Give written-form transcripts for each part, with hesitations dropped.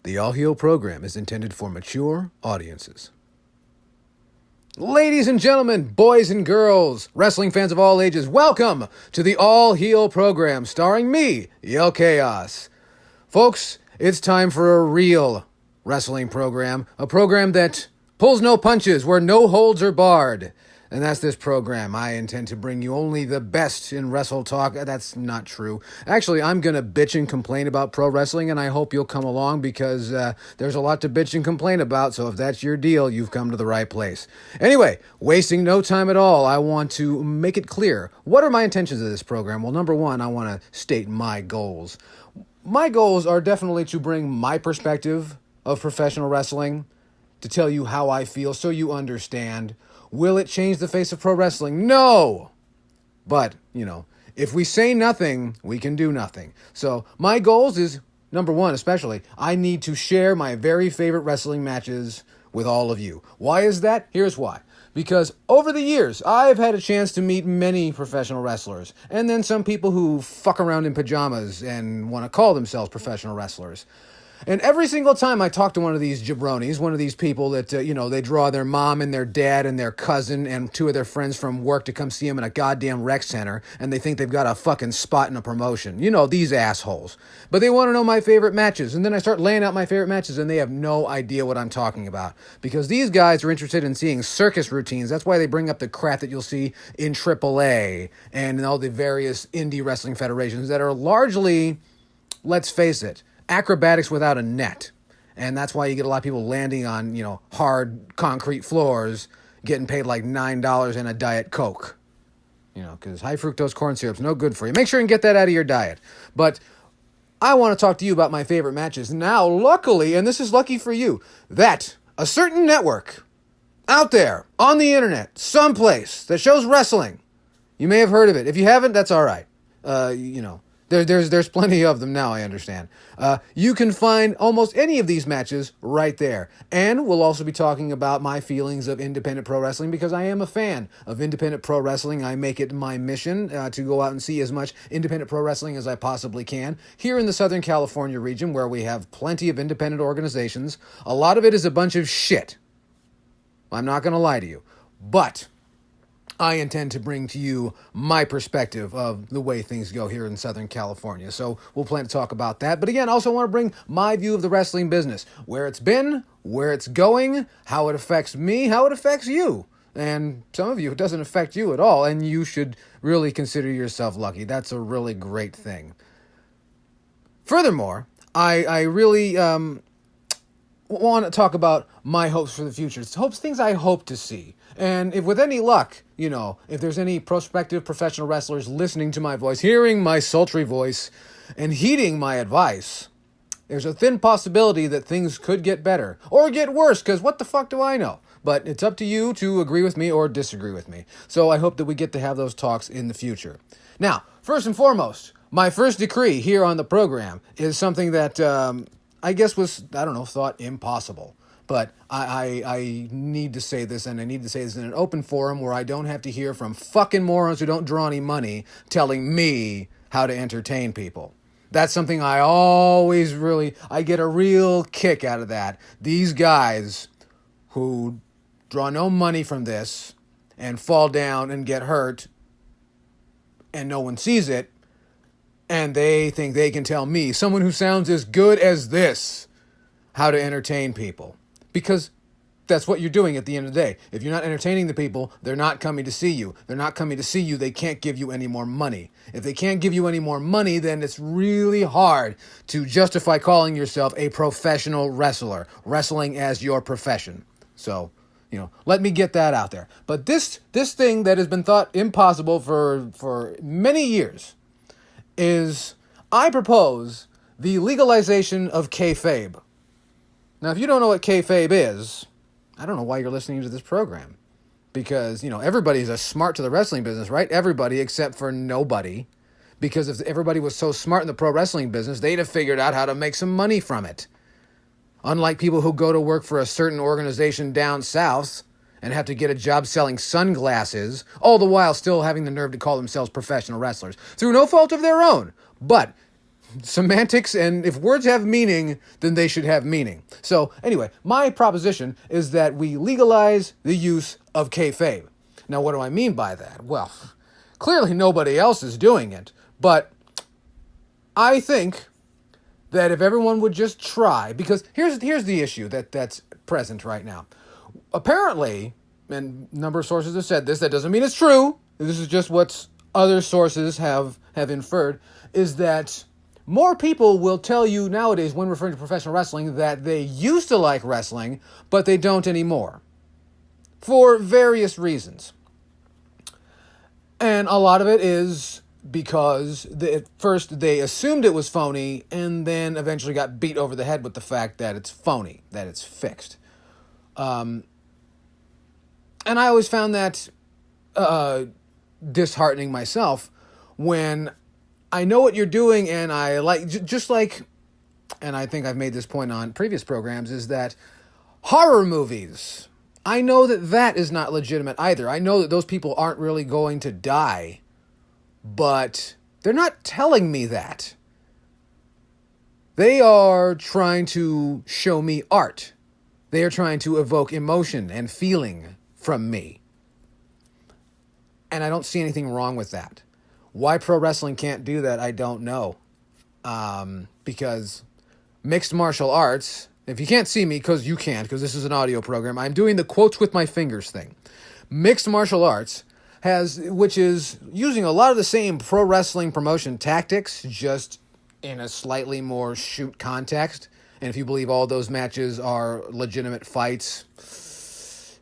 The All Heel program is intended for mature audiences. Ladies and gentlemen, boys and girls, wrestling fans of all ages, welcome to the All Heel program starring me, Yell Kaos. Folks, it's time for a real wrestling program, a program that pulls no punches, where no holds are barred. And that's this program. I intend to bring you only the best in wrestle talk. That's not true. Actually, I'm going to bitch and complain about pro wrestling, and I hope you'll come along because there's a lot to bitch and complain about. So if that's your deal, you've come to the right place. Anyway, wasting no time at all, I want to make it clear. What are my intentions of this program? Well, number one, I want to state my goals. My goals are definitely to bring my perspective of professional wrestling, to tell you how I feel so you understand. Will it change the face of pro wrestling? No! But, if we say nothing, we can do nothing. So, my goals is, number one especially, I need to share my very favorite wrestling matches with all of you. Why is that? Here's why. Because over the years, I've had a chance to meet many professional wrestlers, and then some people who fuck around in pajamas and want to call themselves professional wrestlers. And every single time I talk to one of these jabronis, one of these people that, they draw their mom and their dad and their cousin and two of their friends from work to come see them in a goddamn rec center, and they think they've got a fucking spot in a promotion. These assholes. But they want to know my favorite matches, and then I start laying out my favorite matches, and they have no idea what I'm talking about. Because these guys are interested in seeing circus routines. That's why they bring up the crap that you'll see in AAA and in all the various indie wrestling federations that are largely, let's face it, acrobatics without a net. And that's why you get a lot of people landing on, hard concrete floors, getting paid like $9 in a Diet Coke. Because high fructose corn syrup's no good for you. Make sure and get that out of your diet. But I want to talk to you about my favorite matches. Now, luckily, and this is lucky for you, that a certain network out there on the internet, someplace that shows wrestling, you may have heard of it. If you haven't, that's all right. There's plenty of them now, I understand. You can find almost any of these matches right there. And we'll also be talking about my feelings of independent pro wrestling because I am a fan of independent pro wrestling. I make it my mission to go out and see as much independent pro wrestling as I possibly can. Here in the Southern California region where we have plenty of independent organizations, a lot of it is a bunch of shit. I'm not going to lie to you. But I intend to bring to you my perspective of the way things go here in Southern California. So we'll plan to talk about that. But again, I also want to bring my view of the wrestling business, where it's been, where it's going, how it affects me, how it affects you. And some of you, it doesn't affect you at all, and you should really consider yourself lucky. That's a really great thing. Furthermore, I really want to talk about my hopes for the future. It's things I hope to see. And if with any luck, if there's any prospective professional wrestlers listening to my voice, hearing my sultry voice, and heeding my advice, there's a thin possibility that things could get better. Or get worse, because what the fuck do I know? But it's up to you to agree with me or disagree with me. So I hope that we get to have those talks in the future. Now, first and foremost, my first decree here on the program is something that I guess was, thought impossible. But I need to say this, and I need to say this in an open forum where I don't have to hear from fucking morons who don't draw any money telling me how to entertain people. That's something I always I get a real kick out of that. These guys who draw no money from this and fall down and get hurt and no one sees it, and they think they can tell me, someone who sounds as good as this, how to entertain people. Because that's what you're doing at the end of the day. If you're not entertaining the people, they're not coming to see you. They're not coming to see you. They can't give you any more money. If they can't give you any more money, then it's really hard to justify calling yourself a professional wrestler, wrestling as your profession. So, let me get that out there. But this thing that has been thought impossible for many years is, I propose the legalization of kayfabe. Now, if you don't know what kayfabe is, I don't know why you're listening to this program. Because, everybody's a smart to the wrestling business, right? Everybody except for nobody. Because if everybody was so smart in the pro wrestling business, they'd have figured out how to make some money from it. Unlike people who go to work for a certain organization down south and have to get a job selling sunglasses, all the while still having the nerve to call themselves professional wrestlers, through no fault of their own. But Semantics, and if words have meaning, then they should have meaning. So anyway, my proposition is that we legalize the use of kayfabe. Now, what do I mean by that? Well, clearly nobody else is doing it, but I think that if everyone would just try, because here's the issue that's present right now. Apparently, and a number of sources have said this, that doesn't mean it's true. This is just what other sources have inferred, is that more people will tell you nowadays when referring to professional wrestling that they used to like wrestling, but they don't anymore. For various reasons. And a lot of it is because at first they assumed it was phony and then eventually got beat over the head with the fact that it's phony, that it's fixed. And I always found that disheartening myself when I know what you're doing, and I like, just like, and I think I've made this point on previous programs, is that horror movies, I know that is not legitimate either. I know that those people aren't really going to die, but they're not telling me that. They are trying to show me art. They are trying to evoke emotion and feeling from me. And I don't see anything wrong with that. Why pro wrestling can't do that, I don't know. Because mixed martial arts, if you can't see me, because you can't, because this is an audio program, I'm doing the quotes with my fingers thing. Mixed martial arts which is using a lot of the same pro wrestling promotion tactics, just in a slightly more shoot context. And if you believe all those matches are legitimate fights,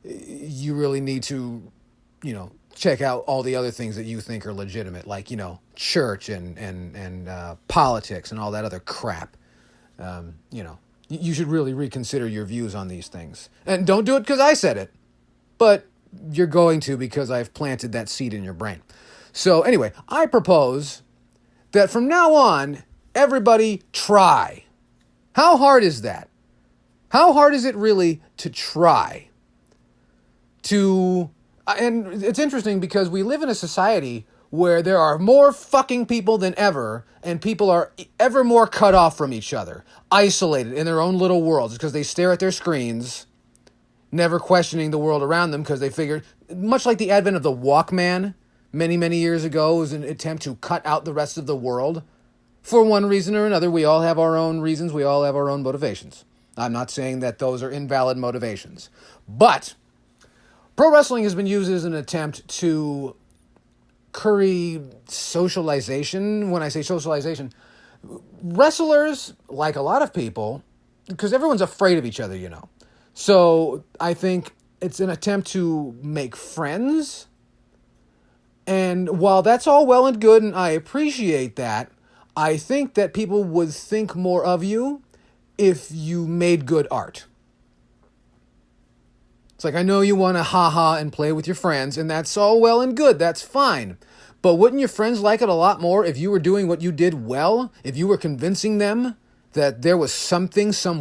you really need to, check out all the other things that you think are legitimate, like, church and politics and all that other crap. You should really reconsider your views on these things. And don't do it because I said it, but you're going to because I've planted that seed in your brain. So anyway, I propose that from now on, everybody try. How hard is that? How hard is it really to try? And it's interesting because we live in a society where there are more fucking people than ever, and people are ever more cut off from each other, isolated in their own little worlds because they stare at their screens, never questioning the world around them because they figured, much like the advent of the Walkman many, many years ago was an attempt to cut out the rest of the world. For one reason or another, we all have our own reasons, we all have our own motivations. I'm not saying that those are invalid motivations, but pro wrestling has been used as an attempt to curry socialization. When I say socialization, wrestlers, like a lot of people, because everyone's afraid of each other, So I think it's an attempt to make friends. And while that's all well and good, and I appreciate that, I think that people would think more of you if you made good art. It's like, I know you want to ha-ha and play with your friends, and that's all well and good. That's fine. But wouldn't your friends like it a lot more if you were doing what you did well? If you were convincing them that there was some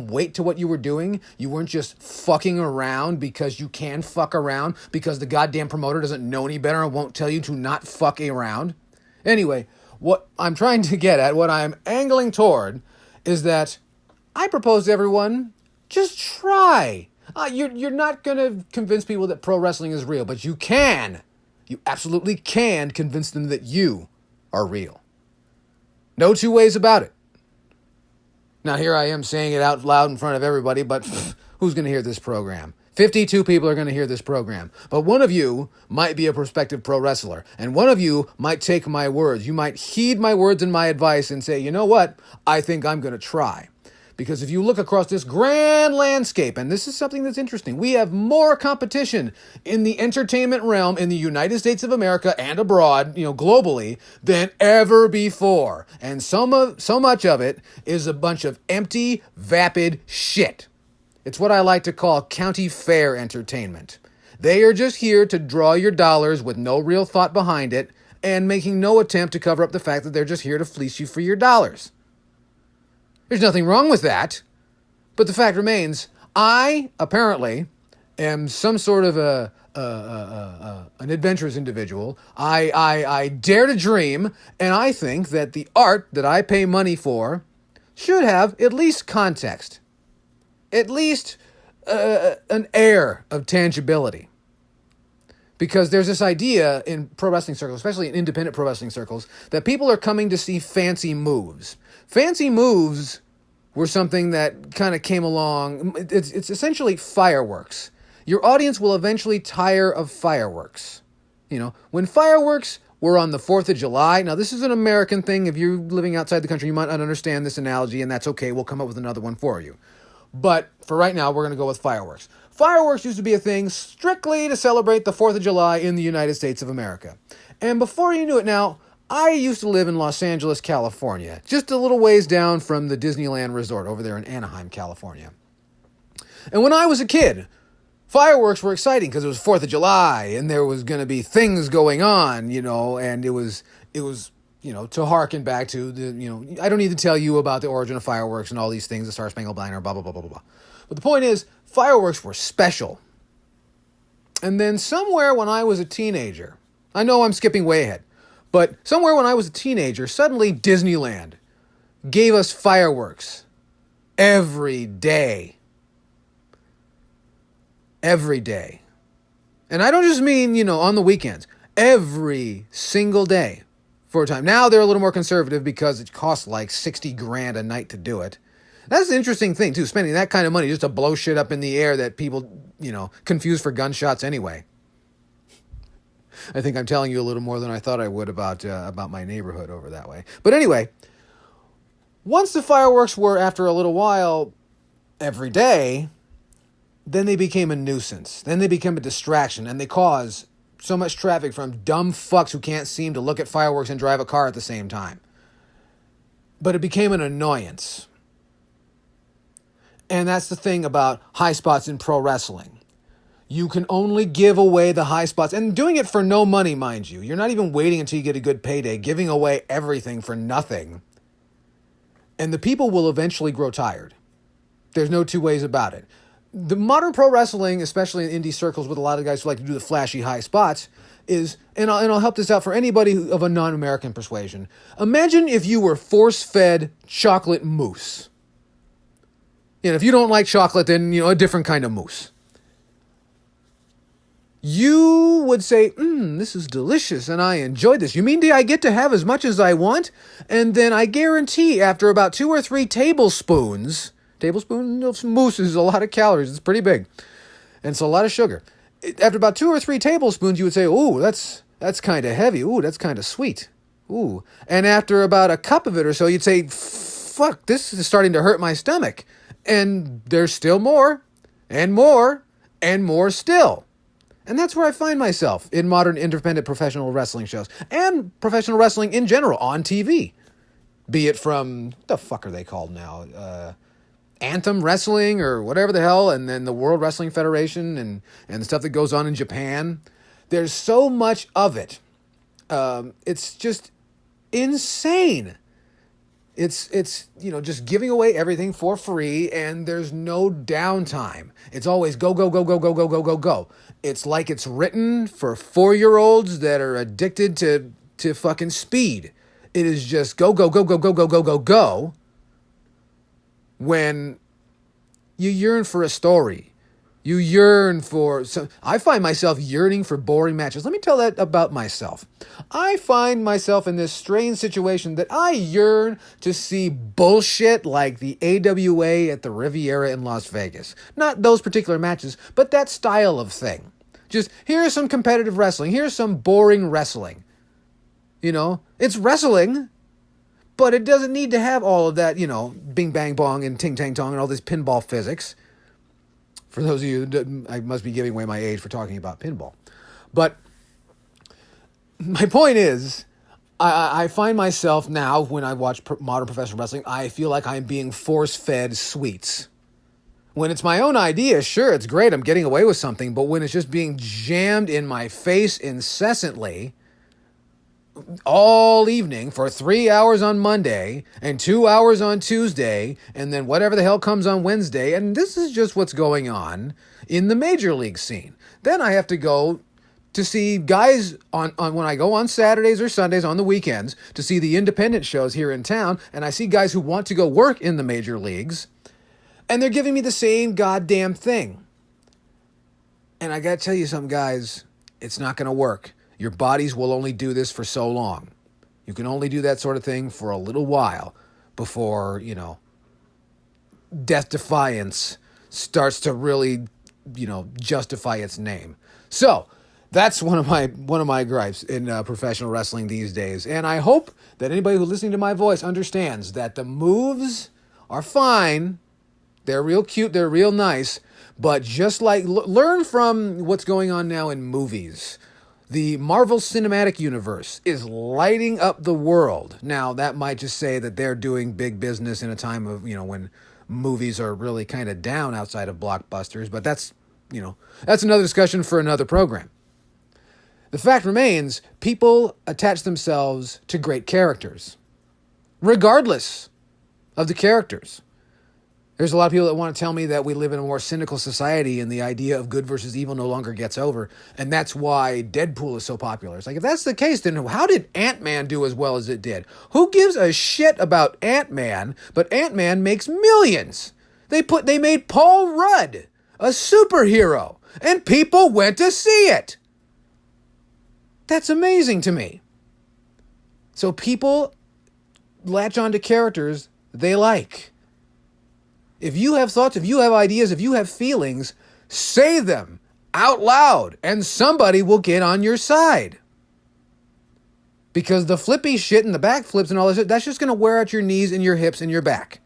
weight to what you were doing? You weren't just fucking around because you can fuck around, because the goddamn promoter doesn't know any better and won't tell you to not fuck around? Anyway, what I'm trying to get at, what I'm angling toward, is that I propose to everyone, just try. You're not going to convince people that pro wrestling is real, but you can. You absolutely can convince them that you are real. No two ways about it. Now, here I am saying it out loud in front of everybody, but who's going to hear this program? 52 people are going to hear this program. But one of you might be a prospective pro wrestler, and one of you might take my words. You might heed my words and my advice and say, you know what? I think I'm going to try. Because if you look across this grand landscape, and this is something that's interesting, we have more competition in the entertainment realm in the United States of America and abroad, globally, than ever before. And so much of it is a bunch of empty, vapid shit. It's what I like to call county fair entertainment. They are just here to draw your dollars with no real thought behind it, and making no attempt to cover up the fact that they're just here to fleece you for your dollars. There's nothing wrong with that, but the fact remains, I, apparently, am some sort of a an adventurous individual. I dare to dream, and I think that the art that I pay money for should have at least context, at least an air of tangibility. Because there's this idea in pro wrestling circles, especially in independent pro wrestling circles, that people are coming to see fancy moves. Fancy moves were something that kind of came along. It's essentially fireworks. Your audience will eventually tire of fireworks. You know, when fireworks were on the 4th of July, now this is an American thing. If you're living outside the country, you might not understand this analogy, and that's okay. We'll come up with another one for you. But for right now, we're going to go with fireworks. Fireworks used to be a thing strictly to celebrate the 4th of July in the United States of America. And before you knew it now, I used to live in Los Angeles, California, just a little ways down from the Disneyland Resort over there in Anaheim, California. And when I was a kid, fireworks were exciting because it was 4th of July and there was going to be things going on, you know, and it was, you know, to harken back to the, you know, I don't need to tell you about the origin of fireworks and all these things, the Star Spangled Banner, blah, blah, blah, blah, blah. But the point is, fireworks were special. And then somewhere when I was a teenager, I know I'm skipping way ahead, but somewhere when I was a teenager, suddenly Disneyland gave us fireworks every day. Every day. And I don't just mean, you know, on the weekends. Every single day for a time. Now they're a little more conservative because it costs like $60,000 a night to do it. That's an interesting thing, too, spending that kind of money just to blow shit up in the air that people, you know, confuse for gunshots anyway. I think I'm telling you a little more than I thought I would about my neighborhood over that way. But anyway, once the fireworks were, after a little while, every day, then they became a nuisance. Then they became a distraction, and they cause so much traffic from dumb fucks who can't seem to look at fireworks and drive a car at the same time. But it became an annoyance. And that's the thing about high spots in pro wrestling. You can only give away the high spots, and doing it for no money, mind you. You're not even waiting until you get a good payday, giving away everything for nothing. And the people will eventually grow tired. There's no two ways about it. The modern pro wrestling, especially in indie circles with a lot of guys who like to do the flashy high spots, is, and I'll help this out for anybody of a non-American persuasion. Imagine if you were force-fed chocolate mousse. You know, if you don't like chocolate, then, you know, a different kind of mousse. You would say, this is delicious and I enjoyed this. You mean I get to have as much as I want? And then I guarantee after about 2 or 3 tablespoons of mousse is a lot of calories. It's pretty big. And it's a lot of sugar. After about 2 or 3 tablespoons, you would say, ooh, that's kind of heavy. Ooh, that's kind of sweet. Ooh. And after about a cup of it or so, you'd say, fuck, this is starting to hurt my stomach. And there's still more, and more, and more still. And that's where I find myself in modern independent professional wrestling shows. And professional wrestling in general on TV. Be it from, what the fuck are they called now? Anthem Wrestling or whatever the hell. And then the World Wrestling Federation and the stuff that goes on in Japan. There's so much of it. It's just insane. It's you know, just giving away everything for free, and there's no downtime. It's always go, go, go, go, go, go, go, go, go. It's like it's written for 4-year-olds that are addicted to fucking speed. It is just go, go, go, go, go, go, go, go, go. When you yearn for a story. You yearn for... I find myself yearning for boring matches. Let me tell that about myself. I find myself in this strange situation that I yearn to see bullshit like the AWA at the Riviera in Las Vegas. Not those particular matches, but that style of thing. Just, here's some competitive wrestling. Here's some boring wrestling. You know, it's wrestling, but it doesn't need to have all of that, you know, bing, bang, bong, and ting, tang, tong, and all this pinball physics. For those of you, I must be giving away my age for talking about pinball. But my point is, I find myself now, when I watch modern professional wrestling, I feel like I'm being force-fed sweets. When it's my own idea, sure, it's great, I'm getting away with something, but when it's just being jammed in my face incessantly, all evening for 3 hours on Monday and 2 hours on Tuesday, and then whatever the hell comes on Wednesday. And this is just what's going on in the major league scene. Then I have to go to see guys on when I go on Saturdays or Sundays on the weekends to see the independent shows here in town, and I see guys who want to go work in the major leagues, and they're giving me the same goddamn thing. And I gotta tell you something, guys, it's not gonna work. Your bodies will only do this for so long. You can only do that sort of thing for a little while before, death defiance starts to really, justify its name. So that's one of my gripes in professional wrestling these days. And I hope that anybody who's listening to my voice understands that the moves are fine. They're real cute. They're real nice. But just like, learn from what's going on now in movies. The Marvel Cinematic Universe is lighting up the world. Now, that might just say that they're doing big business in a time of, when movies are really kind of down outside of blockbusters. But that's another discussion for another program. The fact remains, people attach themselves to great characters, regardless of the characters. There's a lot of people that want to tell me that we live in a more cynical society and the idea of good versus evil no longer gets over. And that's why Deadpool is so popular. It's like, if that's the case, then how did Ant-Man do as well as it did? Who gives a shit about Ant-Man? But Ant-Man makes millions. They made Paul Rudd a superhero, and people went to see it. That's amazing to me. So people latch on to characters they like. If you have thoughts, if you have ideas, if you have feelings, say them out loud and somebody will get on your side. Because the flippy shit and the backflips and all this, that's just going to wear out your knees and your hips and your back.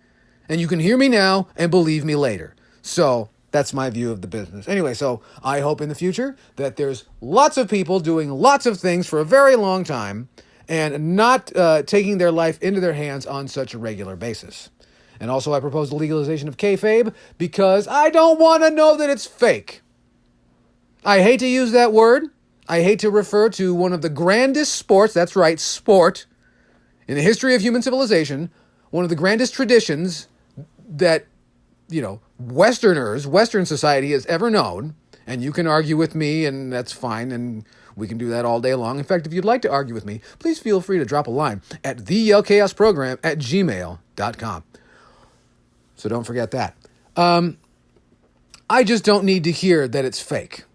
And you can hear me now and believe me later. So that's my view of the business. Anyway, so I hope in the future that there's lots of people doing lots of things for a very long time and not taking their life into their hands on such a regular basis. And also I propose the legalization of kayfabe because I don't want to know that it's fake. I hate to use that word. I hate to refer to one of the grandest sports, that's right, sport, in the history of human civilization, one of the grandest traditions that, Western society has ever known. And you can argue with me, and that's fine, and we can do that all day long. In fact, if you'd like to argue with me, please feel free to drop a line at theyellkaosprogram@gmail.com. So don't forget that. I just don't need to hear that it's fake,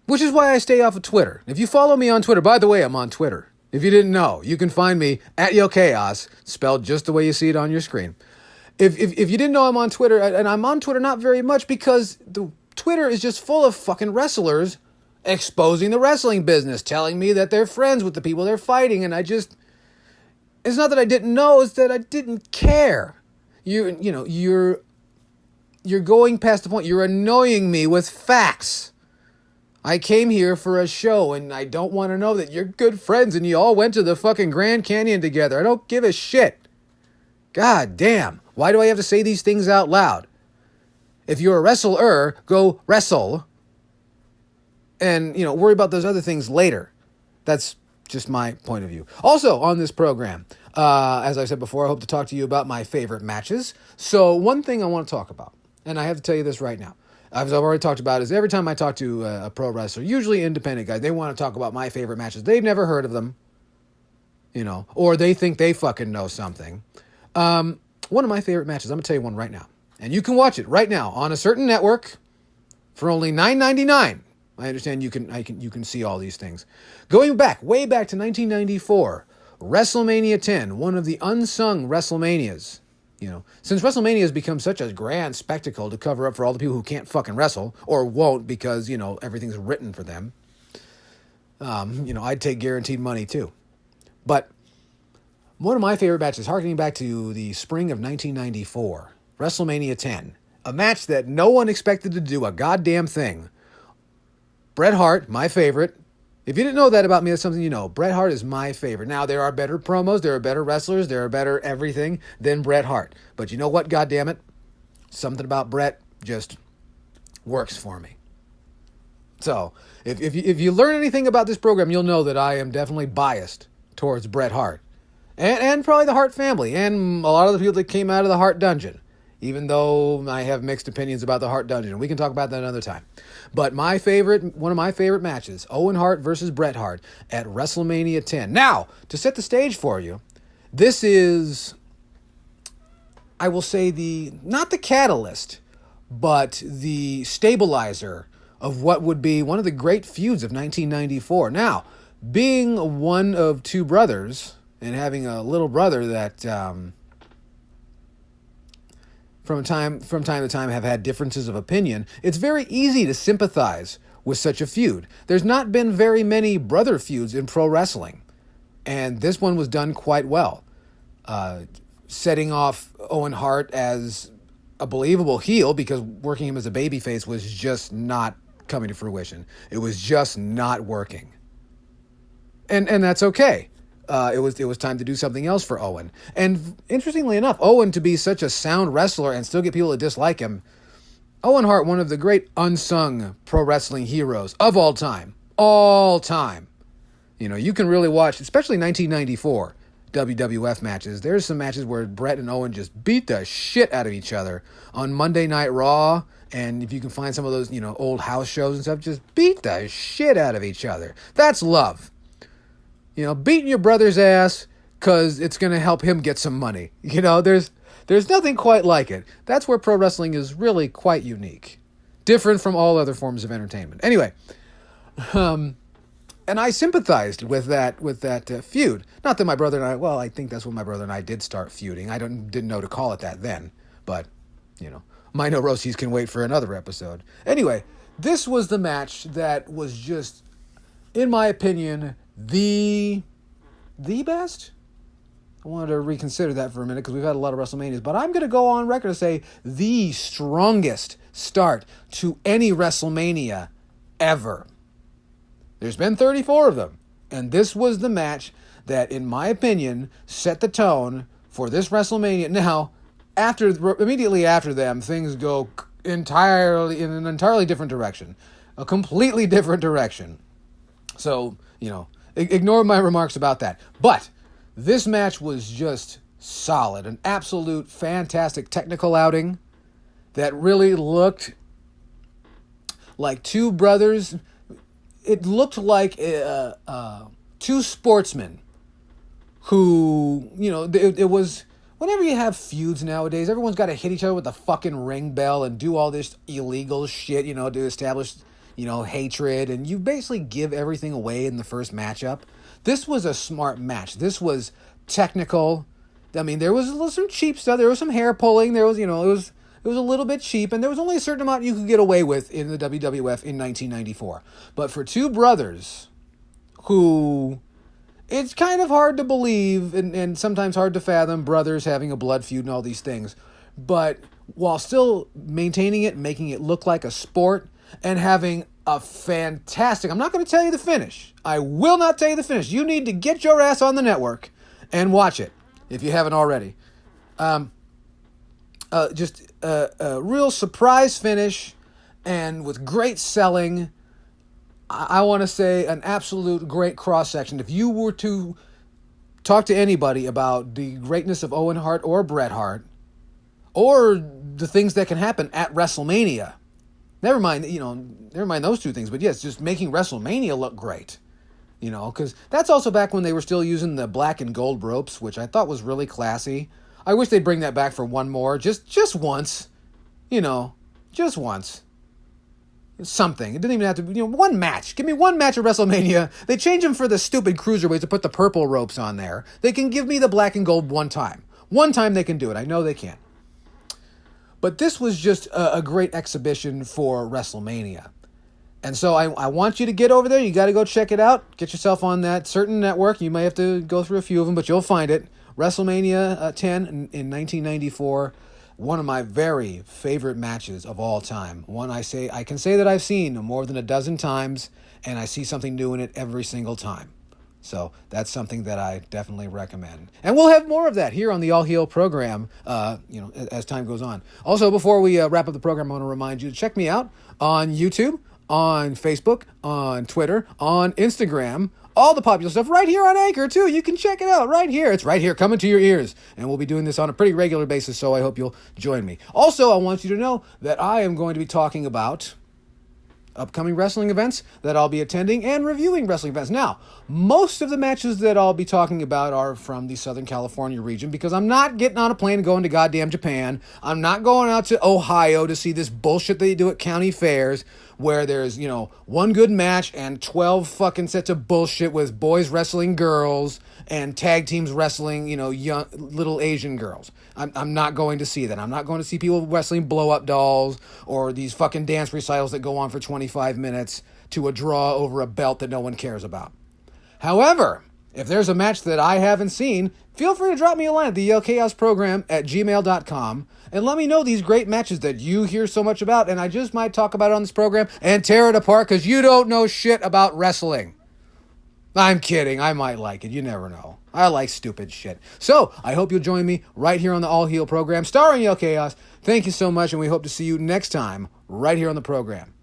which is why I stay off of Twitter. If you follow me on Twitter, by the way, I'm on Twitter. If you didn't know, you can find me at Yell Kaos, spelled just the way you see it on your screen. If you didn't know I'm on Twitter, and I'm on Twitter not very much because the Twitter is just full of fucking wrestlers exposing the wrestling business, telling me that they're friends with the people they're fighting, and it's not that I didn't know, it's that I didn't care. You're going past the point. You're annoying me with facts. I came here for a show, and I don't want to know that you're good friends and you all went to the fucking Grand Canyon together. I don't give a shit. God damn. Why do I have to say these things out loud? If you're a wrestler, go wrestle. And, worry about those other things later. That's just my point of view. Also, on this program, as I said before, I hope to talk to you about my favorite matches. So one thing I want to talk about, and I have to tell you this right now, as I've already talked about, is every time I talk to a pro wrestler, usually independent guys, they want to talk about my favorite matches. They've never heard of them, or they think they fucking know something. One of my favorite matches, I'm going to tell you one right now. And you can watch it right now on a certain network for only $9.99. I understand you can see all these things. Going back, way back to 1994, WrestleMania 10, one of the unsung WrestleManias. Since WrestleMania has become such a grand spectacle to cover up for all the people who can't fucking wrestle, or won't because, everything's written for them. I'd take guaranteed money too. But one of my favorite matches, harkening back to the spring of 1994, WrestleMania 10, a match that no one expected to do a goddamn thing. Bret Hart, my favorite. If you didn't know that about me, that's something you know. Bret Hart is my favorite. Now, there are better promos, there are better wrestlers, there are better everything than Bret Hart. But you know what, goddammit? Something about Bret just works for me. So, if you learn anything about this program, you'll know that I am definitely biased towards Bret Hart. And probably the Hart family, and a lot of the people that came out of the Hart Dungeon. Even though I have mixed opinions about the Hart Dungeon. We can talk about that another time. But one of my favorite matches, Owen Hart versus Bret Hart at WrestleMania 10. Now, to set the stage for you, this is, I will say, not the catalyst, but the stabilizer of what would be one of the great feuds of 1994. Now, being one of two brothers and having a little brother that from time to time have had differences of opinion, it's very easy to sympathize with such a feud. There's not been very many brother feuds in pro wrestling, and this one was done quite well, setting off Owen Hart as a believable heel because working him as a babyface was just not coming to fruition. It was just not working. And that's okay. It was time to do something else for Owen. And interestingly enough, Owen, to be such a sound wrestler and still get people to dislike him, Owen Hart, one of the great unsung pro wrestling heroes of all time. All time. You know, you can really watch, especially 1994 WWF matches. There's some matches where Bret and Owen just beat the shit out of each other on Monday Night Raw. And if you can find some of those, old house shows and stuff, just beat the shit out of each other. That's love. Beating your brother's ass because it's going to help him get some money. There's nothing quite like it. That's where pro wrestling is really quite unique. Different from all other forms of entertainment. Anyway, and I sympathized with that feud. Not that my brother and I think that's when my brother and I did start feuding. I didn't know to call it that then. But, my neuroses can wait for another episode. Anyway, this was the match that was just, in my opinion, the best? I wanted to reconsider that for a minute because we've had a lot of WrestleManias, but I'm going to go on record to say the strongest start to any WrestleMania ever. There's been 34 of them, and this was the match that, in my opinion, set the tone for this WrestleMania. Now, immediately after them, things go in an entirely different direction, a completely different direction. So, ignore my remarks about that. But this match was just solid. An absolute fantastic technical outing that really looked like two brothers. It looked like two sportsmen who, it was, whenever you have feuds nowadays, everyone's got to hit each other with the fucking ring bell and do all this illegal shit, to establish hatred, and you basically give everything away in the first matchup. This was a smart match. This was technical. I mean, there was some cheap stuff. There was some hair pulling. There was, it was a little bit cheap, and there was only a certain amount you could get away with in the WWF in 1994. But for two brothers who, it's kind of hard to believe and sometimes hard to fathom brothers having a blood feud and all these things, but while still maintaining it, making it look like a sport, and having a fantastic... I'm not going to tell you the finish. I will not tell you the finish. You need to get your ass on the network and watch it, if you haven't already. Just a real surprise finish, and with great selling. I want to say an absolute great cross-section. If you were to talk to anybody about the greatness of Owen Hart or Bret Hart, or the things that can happen at WrestleMania... Never mind those two things, but yes, just making WrestleMania look great, because that's also back when they were still using the black and gold ropes, which I thought was really classy. I wish they'd bring that back for one more, just once, just once. Something. It didn't even have to, one match. Give me one match at WrestleMania. They change them for the stupid cruiserweights to put the purple ropes on there. They can give me the black and gold one time. One time they can do it. I know they can. But this was just a great exhibition for WrestleMania. And so I want you to get over there. You got to go check it out. Get yourself on that certain network. You may have to go through a few of them, but you'll find it. WrestleMania 10 in 1994. One of my very favorite matches of all time. One I can say that I've seen more than a dozen times, and I see something new in it every single time. So that's something that I definitely recommend. And we'll have more of that here on the All Heel program, as time goes on. Also, before we wrap up the program, I want to remind you to check me out on YouTube, on Facebook, on Twitter, on Instagram, all the popular stuff right here on Anchor, too. You can check it out right here. It's right here, coming to your ears. And we'll be doing this on a pretty regular basis, so I hope you'll join me. Also, I want you to know that I am going to be talking about upcoming wrestling events that I'll be attending and reviewing wrestling events. Now, most of the matches that I'll be talking about are from the Southern California region because I'm not getting on a plane and going to goddamn Japan. I'm not going out to Ohio to see this bullshit they do at county fairs where there's, one good match and 12 fucking sets of bullshit with boys wrestling girls and tag teams wrestling, young little Asian girls. I'm not going to see that. I'm not going to see people wrestling blow-up dolls or these fucking dance recitals that go on for 25 minutes to a draw over a belt that no one cares about. However, if there's a match that I haven't seen, feel free to drop me a line at the Yell Kaos program at gmail.com and let me know these great matches that you hear so much about, and I just might talk about it on this program and tear it apart because you don't know shit about wrestling. I'm kidding. I might like it. You never know. I like stupid shit. So, I hope you'll join me right here on the All Heel program starring Yell Kaos. Thank you so much, and we hope to see you next time right here on the program.